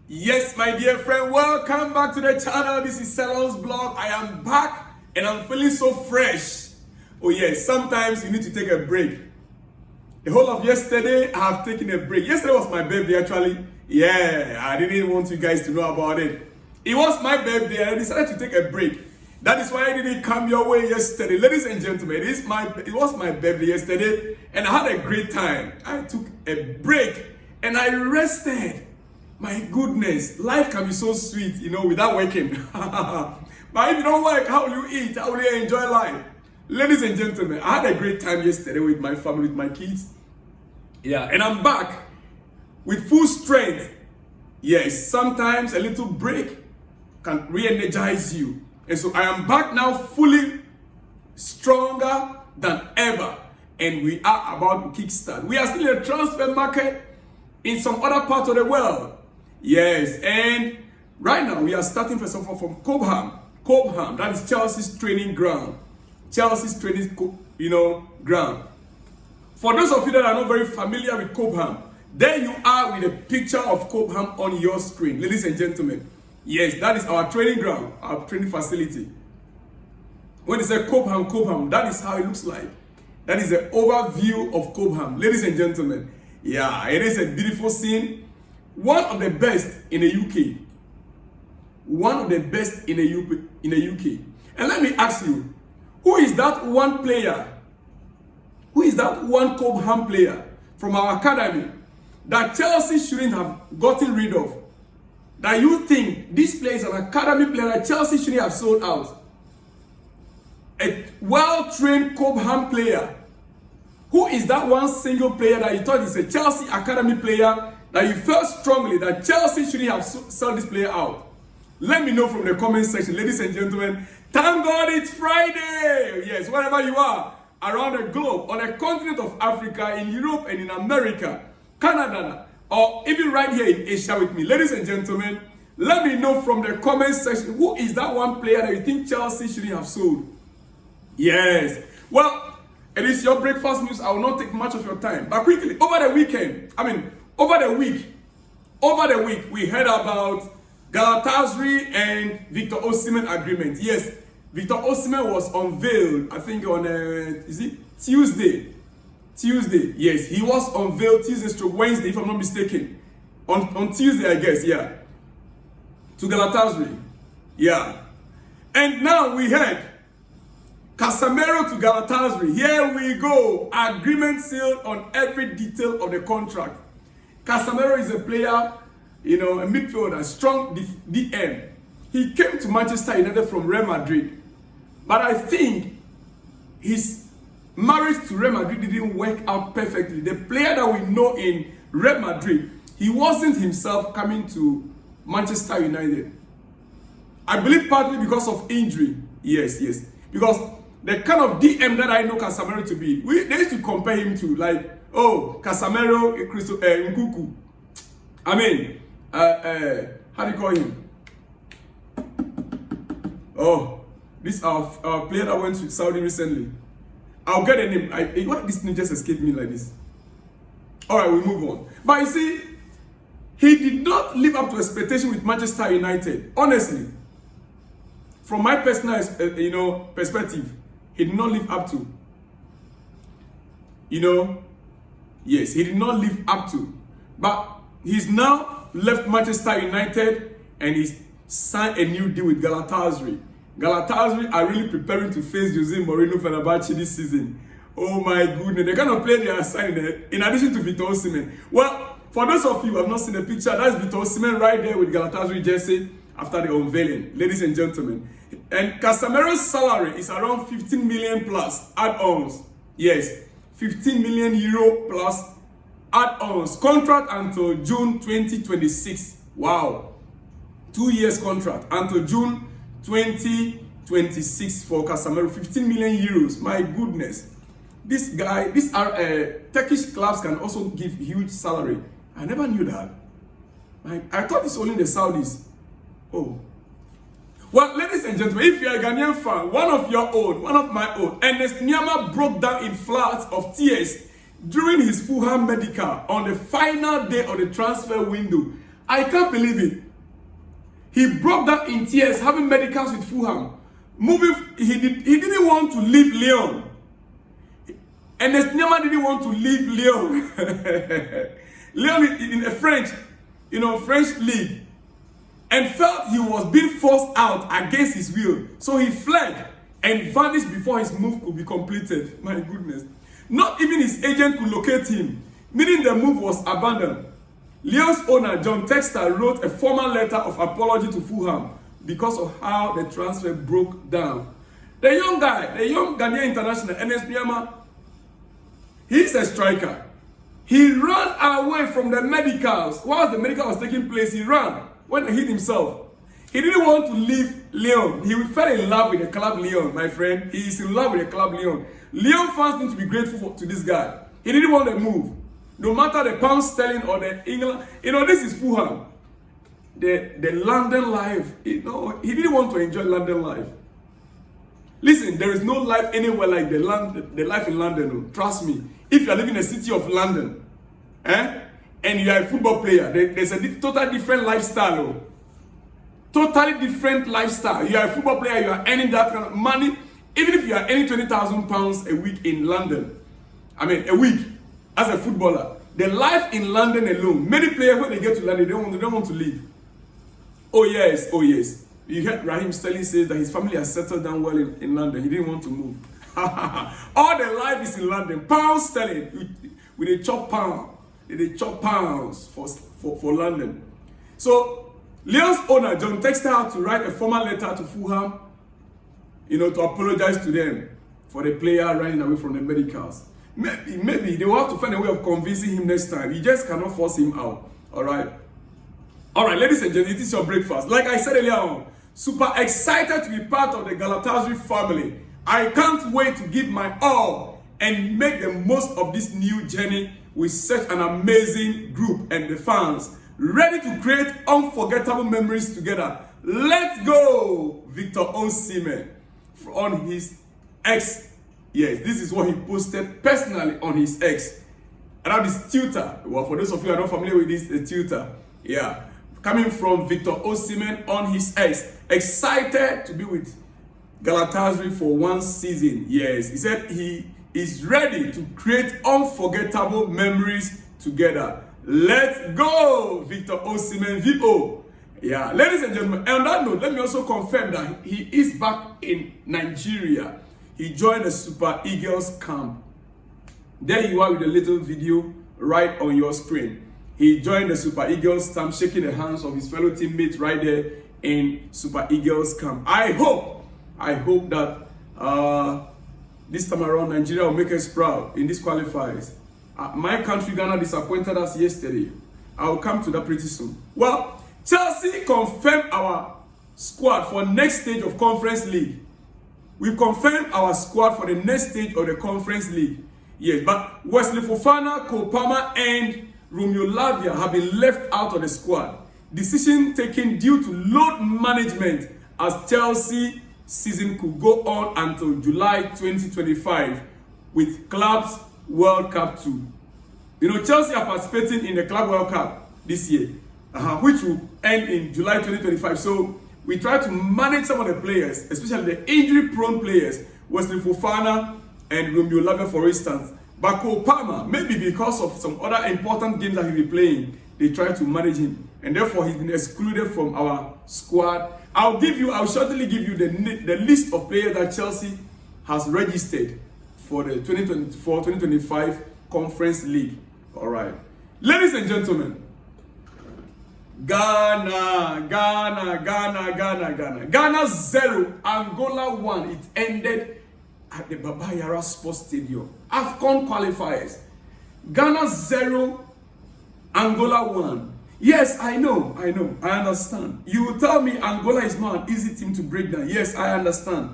Yes, my dear friend, welcome back to the channel. This is Salon's blog. I am back and I'm feeling so fresh. Oh yes, sometimes you need to take a break. The whole of yesterday, I have taken a break. Yesterday was my birthday actually. Yeah, I didn't want you guys to know about it. It was my birthday and I decided to take a break. That is why I didn't come your way yesterday. Ladies and gentlemen, it was my birthday yesterday and I had a great time. I took a break and I rested. My goodness, life can be so sweet, without working. But if you don't work, how will you eat? How will you enjoy life? Ladies and gentlemen, I had a great time yesterday with my family, with my kids. Yeah, and I'm back with full strength. Yes, sometimes a little break can re-energize you. And so I am back now fully stronger than ever. And we are about to kickstart. We are still in the transfer market in some other parts of the world. Yes, and right now we are starting first of all from Cobham. Cobham, that is Chelsea's training ground. Chelsea's training, ground. For those of you that are not very familiar with Cobham, there you are with a picture of Cobham on your screen, ladies and gentlemen. Yes, that is our training ground, our training facility. When they say Cobham, that is how it looks like. That is the overview of Cobham, ladies and gentlemen. Yeah, it is a beautiful scene. One of the best in the UK. One of the best in the UK. And let me ask you, who is that one player? Who is that one Cobham player from our academy that Chelsea shouldn't have gotten rid of? That you think this player is an academy player that Chelsea shouldn't have sold out? A well-trained Cobham player. Who is that one single player that you thought is a Chelsea academy player that you felt strongly that Chelsea shouldn't have sold this player out? Let me know from the comment section, ladies and gentlemen. Thank God it's Friday. Yes, wherever you are around the globe, on the continent of Africa, in Europe and in America, Canada, or even right here in Asia with me. Ladies and gentlemen, let me know from the comment section, who is that one player that you think Chelsea shouldn't have sold? Yes. Well, it is your breakfast news. I will not take much of your time. But quickly, over the week, we heard about Galatasaray and Victor Osimhen agreement. Yes, Victor Osimhen was unveiled, I think on, Tuesday? Tuesday, yes, he was unveiled Tuesday/Wednesday, if I'm not mistaken. On Tuesday, I guess, yeah. To Galatasaray, yeah. And now we heard Casemiro to Galatasaray. Here we go. Agreement sealed on every detail of the contract. Casemiro is a player, a midfielder, strong DM. He came to Manchester United from Real Madrid. But I think his marriage to Real Madrid didn't work out perfectly. The player that we know in Real Madrid, he wasn't himself coming to Manchester United. I believe partly because of injury. Yes. Because the kind of DM that I know Casemiro to be, they used to compare him to Casemiro, Nkuku. How do you call him? Oh, this our player that went to Saudi recently. I'll get a name. Why this name just escaped me like this? All right, we move on. But you see, he did not live up to expectation with Manchester United. Honestly, from my personal, perspective, he did not live up to. Yes, he did not live up to. But he's now left Manchester United and he's signed a new deal with Galatasaray. Galatasaray are really preparing to face Jose Mourinho Fenerbahce this season. Oh my goodness, the kind of player they are signing in addition to Victor Osimhen. Well, for those of you who have not seen the picture, that's Victor Osimhen right there with Galatasaray jersey after the unveiling, ladies and gentlemen. And Casemiro's salary is around 15 million plus add-ons. Yes, 15 million euro plus add-ons. Contract until June 2026. Wow. 2 years contract until June 2026 for Casemiro. 15 million euros. My goodness. These Turkish clubs can also give huge salary. I never knew that. I thought it's only the Saudis. Oh. Well, ladies and gentlemen, if you're a Ghanaian fan, one of my own, Ernest Nyama broke down in floods of tears during his Fulham medical on the final day of the transfer window I can't believe it. He broke down in tears, having medicals with Fulham. He didn't want to leave Lyon. And Neymar didn't want to leave Lyon. Lyon in a French league. And felt he was being forced out against his will. So he fled and vanished before his move could be completed. My goodness. Not even his agent could locate him, meaning the move was abandoned. Lyon's owner, John Textor, wrote a formal letter of apology to Fulham because of how the transfer broke down. The young guy, the young Ghanaian international, Ernest Biama, he's a striker. He ran away from the medicals. While the medical was taking place, he ran when he hit himself. He didn't want to leave Lyon. He fell in love with the club Lyon, my friend. He is in love with the club Lyon. Lyon fans need to be grateful to this guy. He didn't want to move. No matter the pound sterling or the England. This is Fulham. The London life. He didn't want to enjoy London life. Listen, there is no life anywhere like the life in London. Trust me. If you are living in the city of London, and you are a football player, there's a totally different lifestyle. Totally different lifestyle. You are a football player, you are earning that kind of money. Even if you are earning £20,000 a week in London, a week as a footballer, the life in London alone, many players when they get to London, they don't want to leave. Oh yes. You heard Raheem Sterling say that his family has settled down well in London. He didn't want to move. All the life is in London. Pound sterling with a chop pound. They chop pounds for London. So Lyon's owner, John Textor, had to write a formal letter to Fulham, to apologize to them for the player running away from the medicals. Maybe they will have to find a way of convincing him next time. You just cannot force him out. All right, ladies and gentlemen, it is your breakfast. Like I said earlier on, super excited to be part of the Galatasaray family. I can't wait to give my all and make the most of this new journey with such an amazing group and the fans, ready to create unforgettable memories together. Let's go! Victor Osimhen on his X. Yes, this is what he posted personally on his X. And now this Twitter. Well, for those of you who are not familiar with this, the Twitter. Yeah. Coming from Victor Osimhen on his X. Excited to be with Galatasaray for one season. Yes, he said he is ready to create unforgettable memories together. Let's go, Victor Osimhen, VO. Yeah, ladies and gentlemen, and on that note, let me also confirm that he is back in Nigeria. He joined the Super Eagles camp. There you are with a little video right on your screen. He joined the Super Eagles camp, shaking the hands of his fellow teammates right there in Super Eagles camp. I hope that this time around Nigeria will make us proud in this qualifiers. My country, Ghana, disappointed us yesterday. I will come to that pretty soon. Well, Chelsea confirmed our squad for next stage of Conference League. We've confirmed our squad for the next stage of the Conference League. Yes, but Wesley Fofana, Cole Palmer, and Romeo Lavia have been left out of the squad. Decision taken due to load management as Chelsea season could go on until July 2025 with Clubs World Cup 2. Chelsea are participating in the Club World Cup this year, which will end in July 2025. So we try to manage some of the players, especially the injury-prone players, Wesley Fofana and Romeo Lavia, for instance. But Cole Palmer, maybe because of some other important games that he'll be playing, they try to manage him, and therefore he's been excluded from our squad. I'll shortly give you the list of players that Chelsea has registered for the 2024-2025 Conference League. All right. Ladies and gentlemen, Ghana 0, Angola 1. It ended at the Baba Yara Sports Stadium. AFCON qualifiers. Ghana 0, Angola 1. Yes, I know, I understand. You will tell me Angola is not an easy team to break down. Yes, I understand.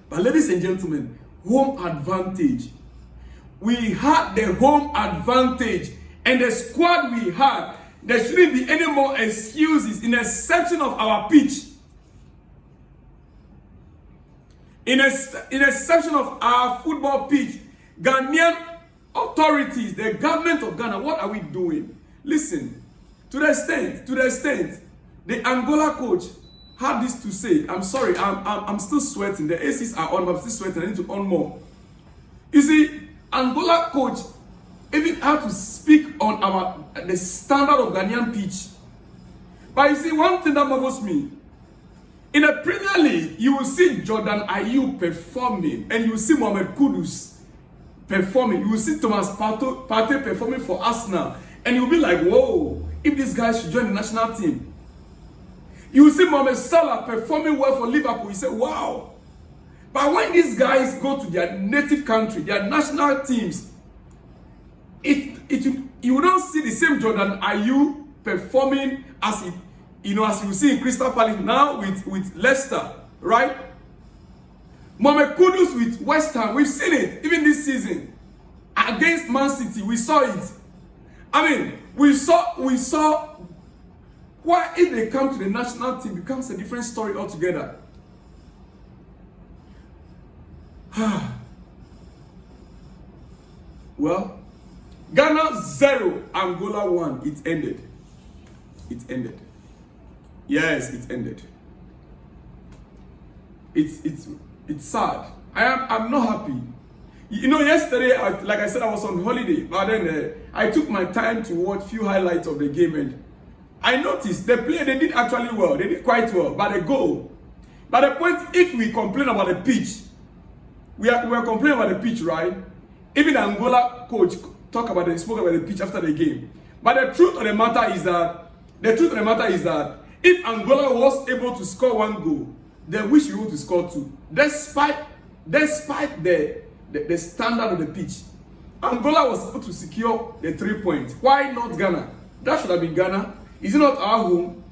But ladies and gentlemen, home advantage. We had the home advantage, and the squad we had, there shouldn't be any more excuses in a section of our pitch. In a section of our football pitch, Ghanaian authorities, the government of Ghana, what are we doing? Listen, To the extent, the Angola coach had this to say. I'm sorry, I'm still sweating. The ACs are on, but I'm still sweating. I need to on more. You see, Angola coach even had to speak on the standard of Ghanaian pitch. But you see, one thing that marvels me, in the Premier League, you will see Jordan Ayew performing, and you will see Mohamed Kudus performing. You will see Thomas Partey performing for Arsenal, and you'll be like, whoa, if this guy should join the national team. You will see Mohamed Salah performing well for Liverpool. You say, wow. But when these guys go to their native country, their national teams, you don't see the same Jordan Ayew performing as as you see in Crystal Palace now with Leicester, right? Mohamed Kudus with West Ham, we've seen it even this season against Man City. We saw it. I mean, we saw why if they come to the national team, it becomes a different story altogether. Well, Ghana 0, Angola 1. It ended. It ended. Yes, it ended. It's sad. I'm not happy. Yesterday, like I said, I was on holiday, but then I took my time to watch few highlights of the game, and I noticed they did actually well. They did quite well, but the goal. But the point, if we complain about the pitch, we are complaining about the pitch, right? Even the Angola coach spoke about the pitch after the game. But the truth of the matter is that if Angola was able to score 1 goal, then we should be able to score 2. Despite the standard of the pitch, Angola was able to secure the 3 points. Why not Ghana? That should have been Ghana. Is it not our home?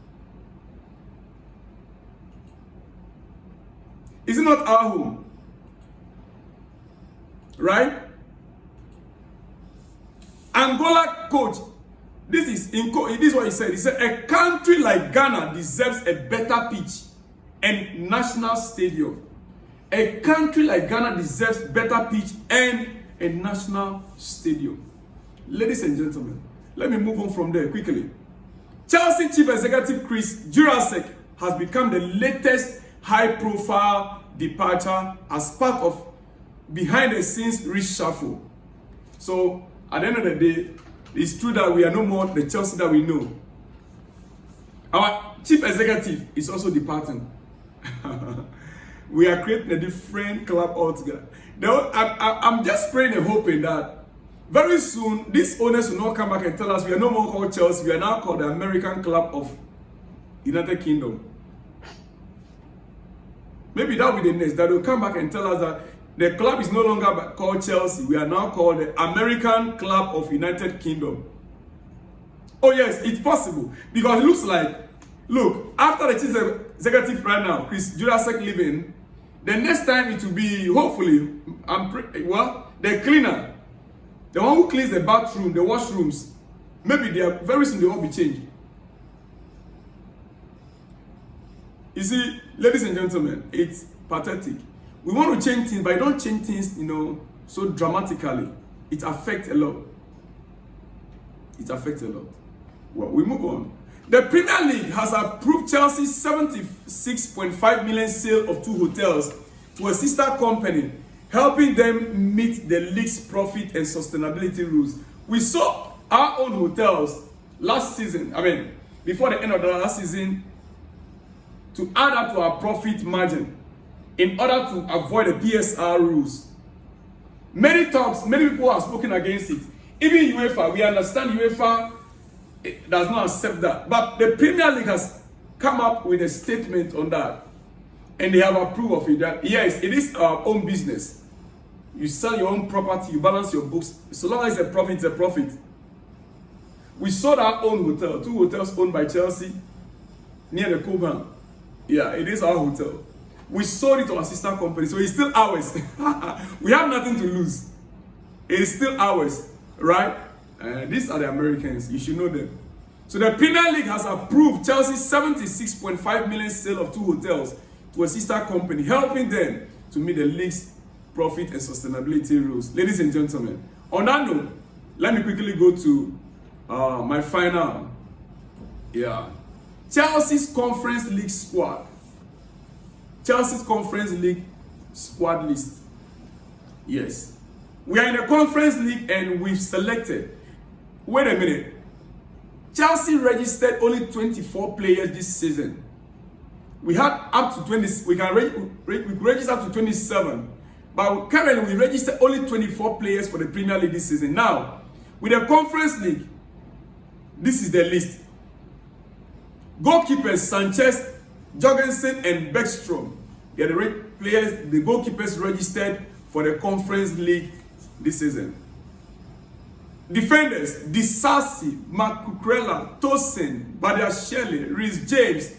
Is it not our home? Right? Angola coach, this is what he said. He said a country like Ghana deserves a better pitch and national stadium. A country like Ghana deserves better pitch and a national stadium. Ladies and gentlemen, let me move on from there quickly. Chelsea Chief Executive Chris Jurasek has become the latest high-profile departure as part of behind-the-scenes reshuffle. So, at the end of the day, it's true that we are no more the Chelsea that we know. Our chief executive is also departing. We are creating a different club altogether. I'm just praying and hoping that very soon these owners will not come back and tell us we are no more called Chelsea. We are now called the American Club of United Kingdom. Maybe that will be the next. That will come back and tell us that the club is no longer called Chelsea. We are now called the American Club of United Kingdom. Oh yes, it's possible. Because it looks like, look, after the chief executive right now, Chris Jurasek leaving, the next time it will be, hopefully, the cleaner. The one who cleans the bathroom, the washrooms. Maybe very soon they will be changed. You see, ladies and gentlemen, it's pathetic. We want to change things, but you don't change things, so dramatically. It affects a lot. It affects a lot. Well, we move on. The Premier League has approved Chelsea's 76.5 million sale of 2 hotels to a sister company, helping them meet the league's profit and sustainability rules. We saw our own hotels last season, before the end of the last season, to add up to our profit margin in order to avoid the PSR rules. Many people have spoken against it. Even UEFA, we understand UEFA does not accept that. But the Premier League has come up with a statement on that. And they have approved of it. That yes, it is our own business. You sell your own property, you balance your books. So long as it's a profit, it's a profit. We sold our own hotel, 2 hotels owned by Chelsea, near the Coburn. Yeah, it is our hotel. We sold it to our sister company, so it's still ours. We have nothing to lose. It is still ours, right? These are the Americans. You should know them. So the Premier League has approved Chelsea's 76.5 million sale of 2 hotels to a sister company, helping them to meet the league's profit and sustainability rules. Ladies and gentlemen, on that note, let me quickly go to my final Yeah. Chelsea's Conference League squad. Chelsea's Conference League squad list. Yes. We are in a Conference League and we've selected. Wait a minute. Chelsea registered only 24 players this season. We had up to 20. We could register up to 27. But currently we registered only 24 players for the Premier League this season. Now, with the Conference League, this is the list. Goalkeepers Sanchez, Jorgensen, and Beckstrom. They are the players, the goalkeepers registered for the Conference League this season. Defenders, Disasi, Makukrela, Tosin, Badiashile, Rhys James.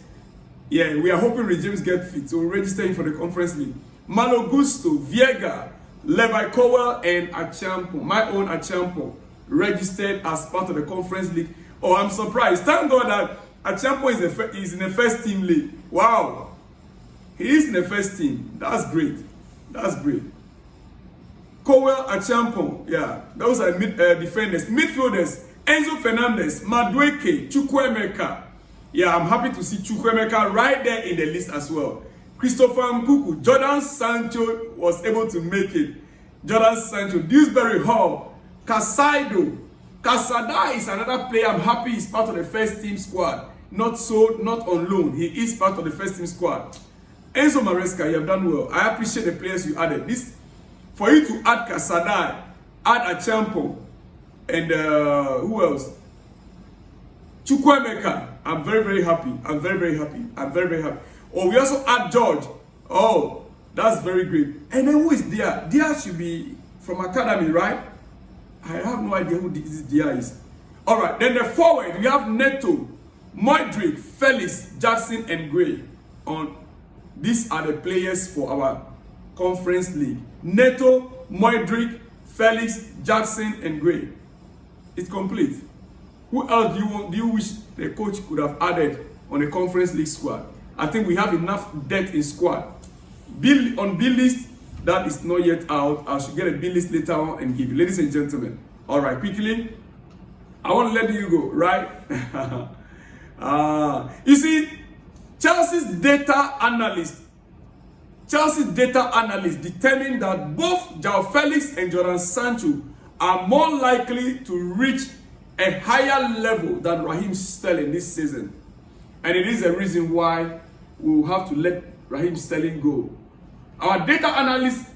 Yeah, we are hoping Rhys James get fit, so we're registering for the Conference League. Malo Gusto, Viega, Levi Cowell, and Achampo, my own Achampo, registered as part of the Conference League. Oh, I'm surprised. Thank God that Achampo is in the first team league. Wow. He is in the first team. That's great. That's great. Cowell, Achampo, yeah, those are defenders. Midfielders, Enzo Fernandez, Madueke, Chukwuemeka. Yeah, I'm happy to see Chukwuemeka right there in the list as well. Christopher Nkuku, Jordan Sancho was able to make it. Jordan Sancho, Dewsbury Hall, Casado. Casada is another player I'm happy he's part of the first team squad. Not on loan. He is part of the first team squad. Enzo Maresca, you have done well. I appreciate the players you added. For you to add Casada, add Achampo, and who else? Chukwuemeka. I'm very, very happy. I'm very, very happy. I'm very, very happy. Oh, we also add George. Oh, that's very great. And then who is Dia? Dia should be from Academy, right? I have no idea who this Dia is. All right, then the forward, we have Neto, Modric, Felix, Jackson, and Gray. These are the players for our Conference League. Neto, Modric, Felix, Jackson, and Gray. It's complete. Who else do you wish the coach could have added on the Conference League squad? I think we have enough depth in squad. On B list, that is not yet out. I should get a B list later on and give you. Ladies and gentlemen, all right, quickly, I want to let you go, right? You see, Chelsea's data analyst determined that both João Felix and Jordan Sancho are more likely to reach a higher level than Raheem Sterling this season. And it is a reason why we will have to let Raheem Sterling go. Our data analysts,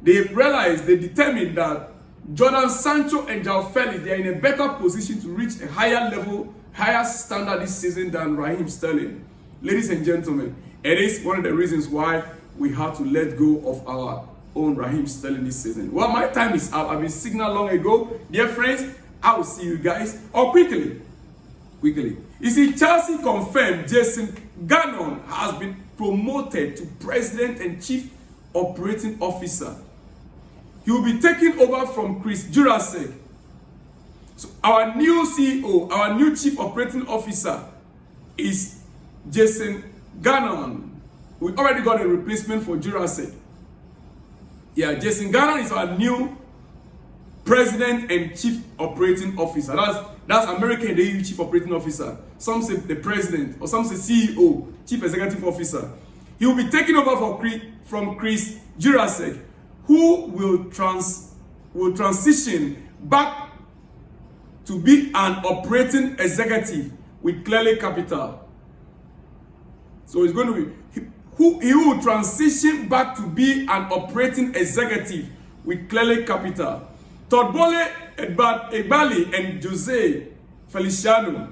they determined that Jordan Sancho and João Felix, they are in a better position to reach a higher level, higher standard this season than Raheem Sterling. Ladies and gentlemen, it is one of the reasons why we have to let go of our own Raheem Sterling this season. Well, my time is up. I've been signaled long ago. Dear friends, I will see you guys. Quickly. You see, Chelsea confirmed Jason Gannon has been promoted to President and Chief Operating Officer. He will be taking over from Chris Jurasek. So our new CEO, our new Chief Operating Officer is Jason Gannon. We already got a replacement for Jurasek. Yeah, Jason Gannon is our new President and Chief Operating Officer. That's American, they use Chief Operating Officer. Some say the President, or some say CEO, Chief Executive Officer. He will be taking over from Chris Jurasek, who will transition back to be an operating executive with Clearly Capital. So it's going to be he will transition back to be an operating executive with Clearly Capital. Todbole Egbali and Jose Feliciano.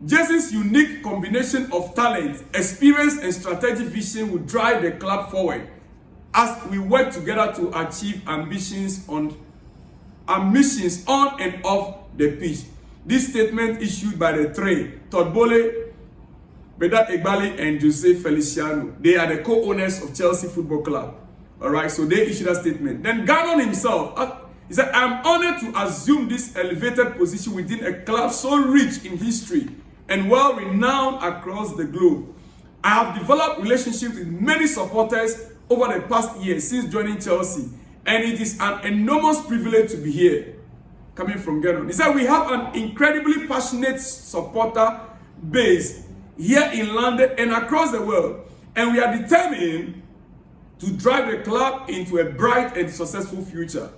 Jason's unique combination of talent, experience, and strategic vision will drive the club forward as we work together to achieve ambitions on and off the pitch. This statement issued by the three, Todbole, Bedat Egbali, and Jose Feliciano. They are the co-owners of Chelsea Football Club. All right, so they issued that statement. Then Gannon himself, he said, I'm honored to assume this elevated position within a club so rich in history and well-renowned across the globe. I have developed relationships with many supporters over the past year since joining Chelsea, and it is an enormous privilege to be here. Coming from Gannon. He said, we have an incredibly passionate supporter base here in London and across the world. And we are determined to drive the club into a bright and successful future.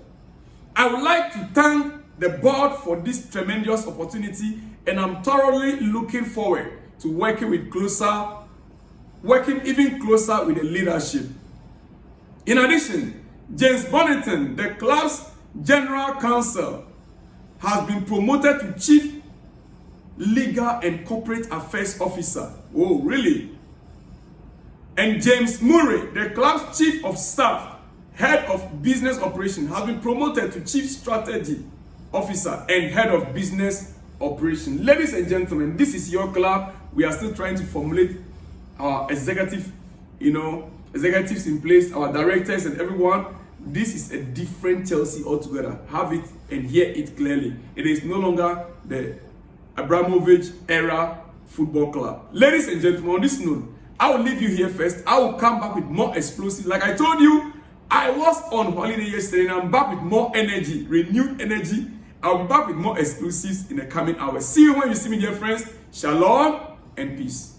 I would like to thank the board for this tremendous opportunity, and I'm thoroughly looking forward to working even closer with the leadership. In addition, James Bonington, the club's general counsel, has been promoted to Chief Legal and Corporate Affairs Officer. Oh, really? And James Murray, the club's Chief of Staff, Head of Business Operations, has been promoted to Chief Strategy Officer and Head of Business Operations. Ladies and gentlemen, this is your club. We are still trying to formulate our executives in place, our directors and everyone. This is a different Chelsea altogether. Have it and hear it clearly. It is no longer the Abramovich era football club. Ladies and gentlemen, on this note, I will leave you here first. I will come back with more explosive. Like I told you, I was on holiday yesterday and I'm back with more energy, renewed energy. I'll be back with more exclusives in the coming hours. See you when you see me, dear friends. Shalom and peace.